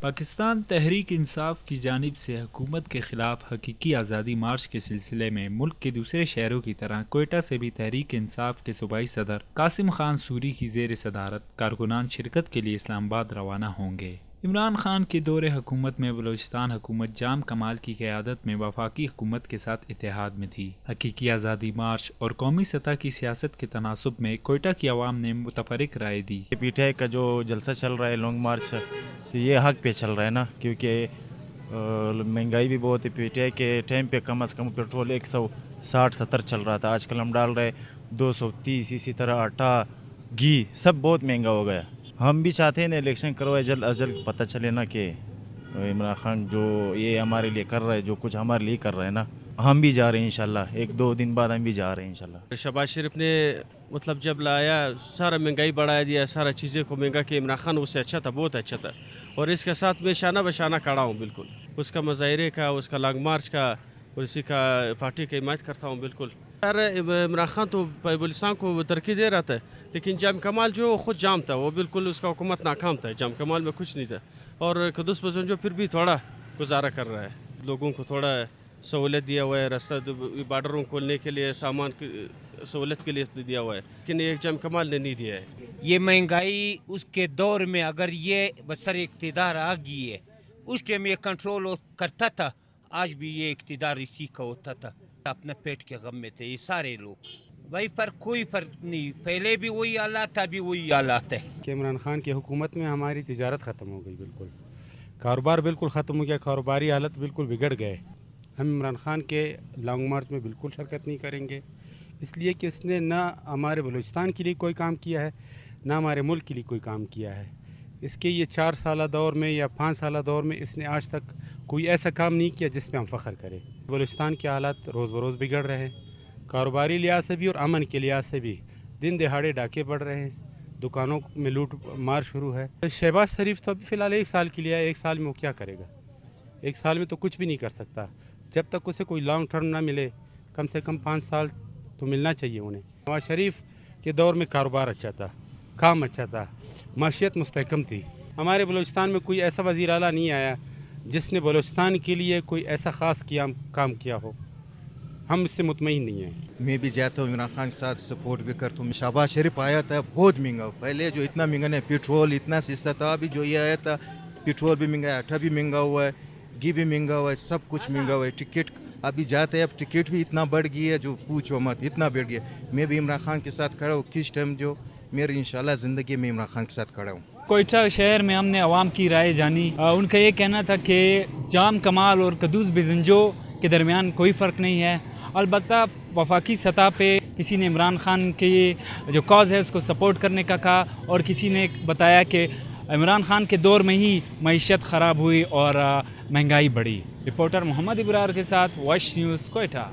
پاکستان تحریک انصاف کی جانب سے حکومت کے خلاف حقیقی آزادی مارچ کے سلسلے میں ملک کے دوسرے شہروں کی طرح کوئٹہ سے بھی تحریک انصاف کے صوبائی صدر قاسم خان سوری کی زیر صدارت کارکنان شرکت کے لیے اسلام آباد روانہ ہوں گے۔ عمران خان کے دور حکومت میں بلوچستان حکومت جام کمال کی قیادت میں وفاقی حکومت کے ساتھ اتحاد میں تھی۔ حقیقی آزادی مارچ اور قومی سطح کی سیاست کے تناسب میں کوئٹہ کی عوام نے متفرق رائے دی۔ پی ٹی آئی کا جو جلسہ چل رہا ہے لانگ مارچ، یہ حق پہ چل رہا ہے نا، کیونکہ مہنگائی بھی بہت ہے۔ پی ٹی آئی کے ٹائم پہ کم از کم پیٹرول 160-70 چل رہا تھا، آج کل ہم ڈال رہے 230۔ اسی طرح آٹا، گھی سب بہت مہنگا ہو گیا۔ ہم بھی چاہتے ہیں نا الیکشن کروائے جلد از جلد، پتہ چلے نا کہ عمران خان جو یہ ہمارے لیے کر رہا ہے، جو کچھ ہمارے لیے کر رہا ہے نا، ہم بھی جا رہے ہیں انشاءاللہ، 1-2 دن بعد ہم بھی جا رہے ہیں انشاءاللہ۔ شہباز شریف نے مطلب جب لایا سارا مہنگائی بڑھا دیا، سارا چیزیں کو مہنگا کہ عمران خان اس سے اچھا تھا، بہت اچھا تھا، اور اس کے ساتھ میں شانہ بشانہ کھڑا ہوں بالکل۔ اس کا مظاہرے کا، اس کا لانگ مارچ کا اور اسی کا پارٹی کی حمایت کرتا ہوں بالکل۔ عمران خان تو بلوچستان کو ترقی دے رہا تھا، لیکن جام کمال جو وہ خود جام تھا، وہ بالکل اس کا حکومت ناکام تھا، جام کمال میں کچھ نہیں تھا، اور قدس پسند جو پھر بھی تھوڑا گزارا کر رہا ہے، لوگوں کو تھوڑا سہولت دیا ہوا ہے، راستہ بارڈروں کھولنے کے لیے، سامان کی سہولت کے لیے دیا ہوا ہے، لیکن ایک جام کمال نے نہیں دیا ہے۔ یہ مہنگائی اس کے دور میں اگر یہ بسر اقتدار آ گئی ہے، اس ٹائم یہ کنٹرول کرتا تھا، آج بھی یہ اقتدار اسی کا ہوتا تھا۔ اپنے پیٹ کے غم میں تھے یہ سارے لوگ، بھائی کوئی فرق نہیں، پہلے بھی وہی حالات تھا، ابھی وہی حالات ہے۔ کہ عمران خان کی حکومت میں ہماری تجارت ختم ہو گئی، بالکل کاروبار بالکل ختم ہو گیا، کاروباری حالت بالکل بگڑ گئے۔ ہم عمران خان کے لانگ مارچ میں بالکل شرکت نہیں کریں گے، اس لیے کہ اس نے نہ ہمارے بلوچستان کے لیے کوئی کام کیا ہے، نہ ہمارے ملک کے لیے کوئی کام کیا ہے۔ اس کے یہ 4 سالہ دور میں یا 5 سالہ دور میں اس نے آج تک کوئی ایسا کام نہیں کیا جس پہ ہم فخر کریں۔ بلوچستان کے حالات روز بروز بگڑ رہے ہیں، کاروباری لحاظ سے بھی اور امن کے لحاظ سے بھی۔ دن دہاڑے ڈاکے پڑ رہے ہیں، دکانوں میں لوٹ مار شروع ہے۔ شہباز شریف تو ابھی فی الحال 1 سال کے لیے ہے، 1 سال میں وہ کیا کرے گا؟ 1 سال میں تو کچھ بھی نہیں کر سکتا۔ جب تک اسے کوئی لانگ ٹرم نہ ملے، کم سے کم 5 سال تو ملنا چاہیے انہیں۔ نواز شریف کے دور میں کاروبار اچھا تھا، کام اچھا تھا، معیشت مستحکم تھی۔ ہمارے بلوچستان میں کوئی ایسا وزیر اعلیٰ نہیں آیا جس نے بلوچستان کے لیے کوئی ایسا خاص کام کیا ہو، ہم اس سے مطمئن نہیں ہیں۔ میں بھی جاتا ہوں عمران خان کے ساتھ، سپورٹ بھی کرتا ہوں۔ شہباز شریف آیا تھا بہت مہنگا، پہلے جو اتنا مہنگا نہیں، پیٹرول اتنا سستا تھا، ابھی جو یہ آیا تھا پیٹرول بھی مہنگا ہے، آٹا بھی مہنگا ہوا ہے، گھی بھی مہنگا ہوا ہے، سب کچھ مہنگا ہوا ہے۔ ٹکٹ ابھی جاتے ہیں، اب ٹکٹ بھی اتنا بڑھ گئی ہے جو پوچھو مت، اتنا بڑھ گیا۔ میں بھی عمران خان کے ساتھ کھڑا ہوں، کس ٹائم جو میری انشاءاللہ زندگی میں عمران خان کے ساتھ کھڑا ہوں۔ کوئٹہ شہر میں ہم نے عوام کی رائے جانی، ان کا یہ کہنا تھا کہ جام کمال اور قدوس بزنجو کے درمیان کوئی فرق نہیں ہے۔ البتہ وفاقی سطح پہ کسی نے عمران خان کے جو کاز ہے اس کو سپورٹ کرنے کا کہا، اور کسی نے بتایا کہ عمران خان کے دور میں ہی معیشت خراب ہوئی اور مہنگائی بڑھی۔ رپورٹر محمد ابرار کے ساتھ واش نیوز کوئٹہ۔